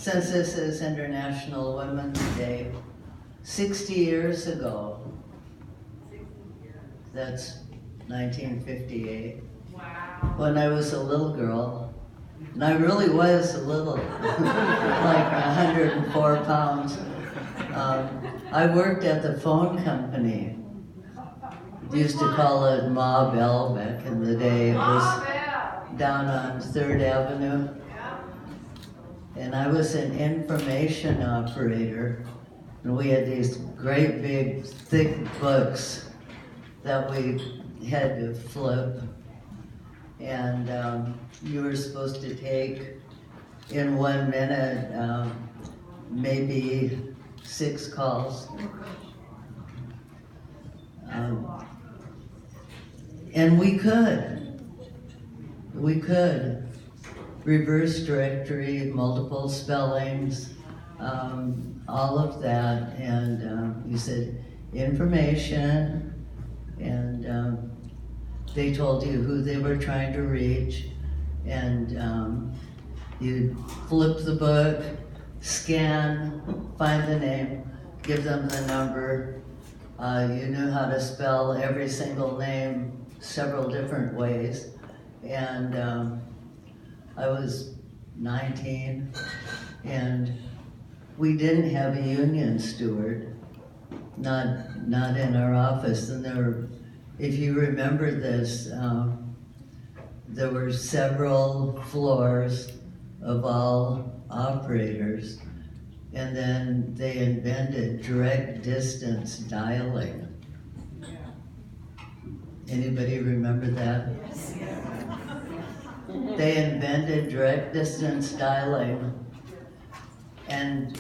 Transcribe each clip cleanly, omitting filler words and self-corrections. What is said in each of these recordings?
since this is International Women's Day, 60 years ago, that's 1958, Wow. when I was a little girl, and I really was a little, like 104 pounds. I worked at the phone company. Used to call it Ma Bell back in the day. It was down on 3rd Avenue. And I was an information operator. And we had these great big thick books that we had to flip. And you were supposed to take, in 1 minute, maybe 6 calls. And we could reverse directory, multiple spellings, all of that. And you said information, and they told you who they were trying to reach, and you flip the book, scan, find the name, give them the number. You knew how to spell every single name several different ways. And I was 19, and we didn't have a union steward, not in our office. And there were, if you remember this, there were several floors of all operators. And then they invented direct distance dialing. Anybody remember that? Yes. They invented direct distance dialing, and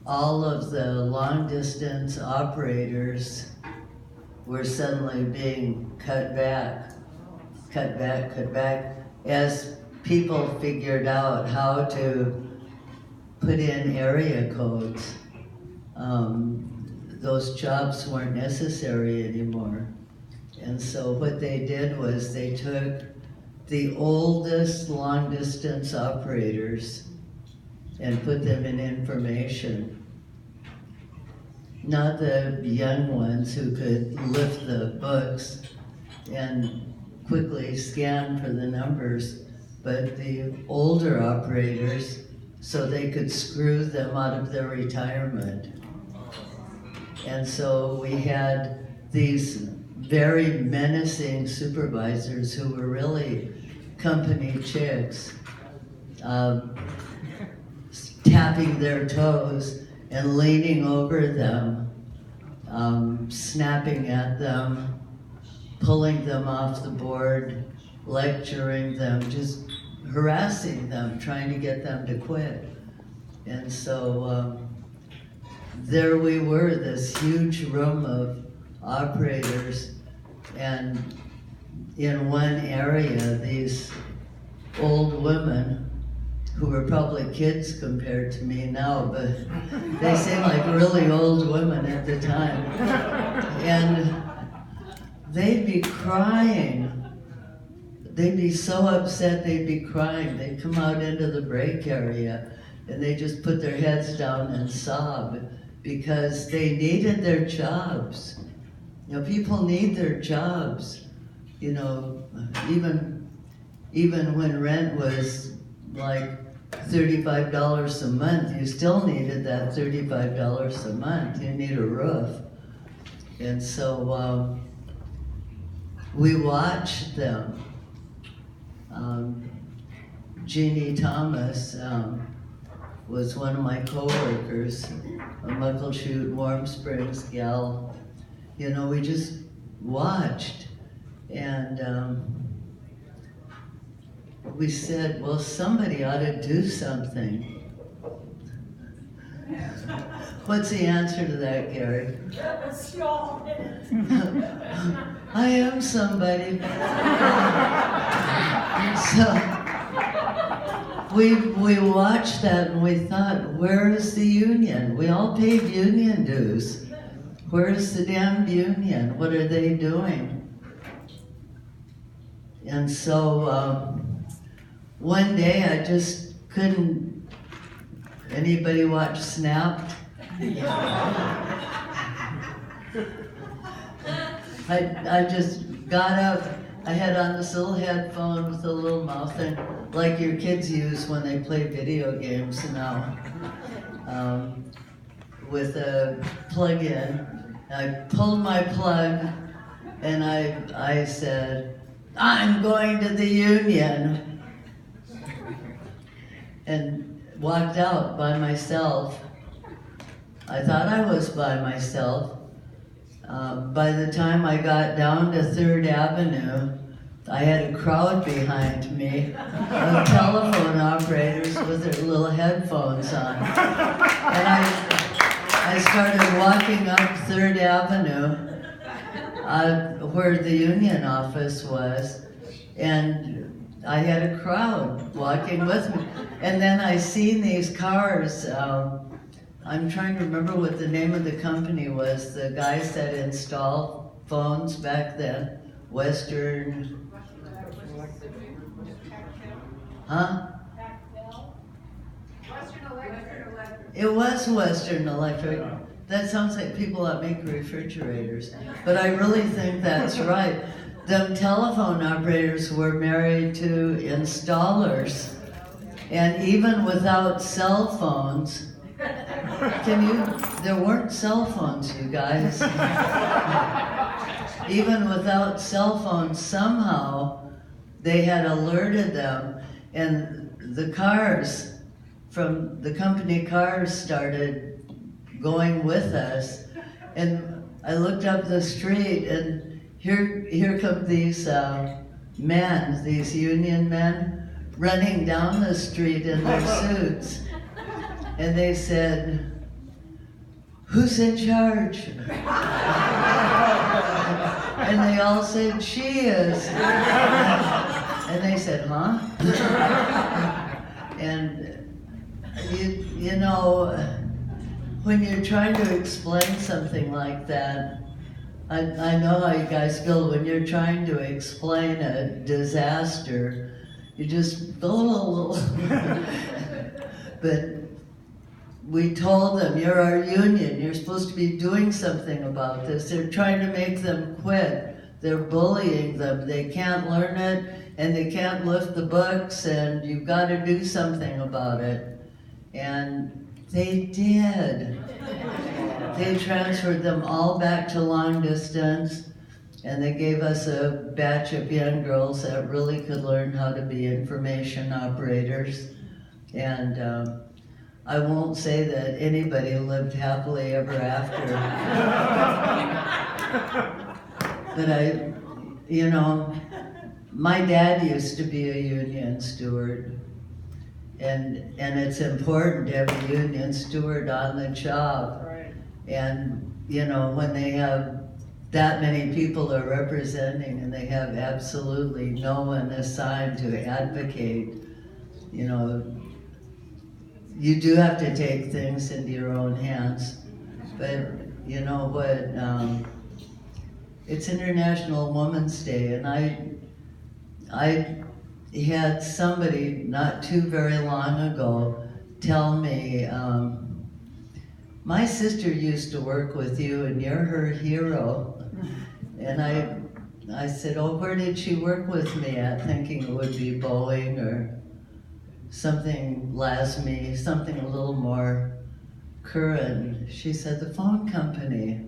all of the long distance operators were suddenly being cut back, as people figured out how to put in area codes. Those jobs weren't necessary anymore. And so what they did was they took the oldest long distance operators and put them in information. Not the young ones who could lift the books and quickly scan for the numbers, but the older operators, so they could screw them out of their retirement. And so we had these very menacing supervisors who were really company chicks, tapping their toes and leaning over them, snapping at them, pulling them off the board, lecturing them, just harassing them, trying to get them to quit. And so there we were, this huge room of operators, and in one area, these old women, who were probably kids compared to me now, but they seemed like really old women at the time. And they'd be crying. They'd be so upset, they'd be crying. They'd come out into the break area and they just put their heads down and sob because they needed their jobs. You know, people need their jobs. You know, even when rent was like $35 a month, you still needed that $35 a month. You need a roof. And so we watched them. Jeannie Thomas was one of my coworkers, a Muckleshoot, Warm Springs gal. You know, we just watched, and we said, well, somebody ought to do something. What's the answer to that, Gary? I am somebody. So we watched that and we thought, where is the union? We all paid union dues. Where's the damn union? What are they doing? And so one day I just couldn't Anybody watch Snapped? I just got up. I had on this little headphone with a little mouth thing, like your kids use when they play video games now, with a plug-in. I pulled my plug and I said, "I'm going to the Union," and walked out by myself. I thought I was by myself. By the time I got down to 3rd Avenue, I had a crowd behind me of telephone operators with their little headphones on. And I started walking up 3rd Avenue, where the Union office was, and I had a crowd walking with me. And then I seen these cars. I'm trying to remember what the name of the company was. The guys that installed phones back then. Western. Huh? It was Western Electric. That sounds like people that make refrigerators. But I really think that's right. The telephone operators were married to installers. And even without cell phones, there weren't cell phones, you guys. Even without cell phones, somehow they had alerted them, and the cars from the company cars started going with us. And I looked up the street, and here come these men, these union men, running down the street in their suits. And they said, "Who's in charge?" And they all said, "She is." And they said, "Huh?" And you know, when you're trying to explain something like that, I know how you guys feel when you're trying to explain a disaster. You just go, but we told them, "You're our union, you're supposed to be doing something about this." They're trying to make them quit. They're bullying them. They can't learn it, and they can't lift the books, and you've got to do something about it. And they did. They transferred them all back to long distance, and they gave us a batch of young girls that really could learn how to be information operators. And I won't say that anybody lived happily ever after. But you know, my dad used to be a union steward. And it's important to have a union steward on the job. Right. And, you know, when they have that many people they're representing and they have absolutely no one assigned to advocate, you know, you do have to take things into your own hands. But you know what, it's International Women's Day, and I had somebody not too very long ago tell me, "My sister used to work with you and you're her hero." And I said, "Oh, where did she work with me at?" Thinking it would be Boeing or something LASME, something a little more current. She said, "The phone company."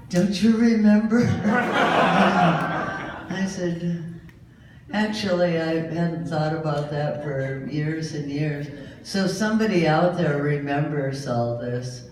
"Don't you remember?" I said, "Actually, I hadn't thought about that for years and years." So somebody out there remembers all this.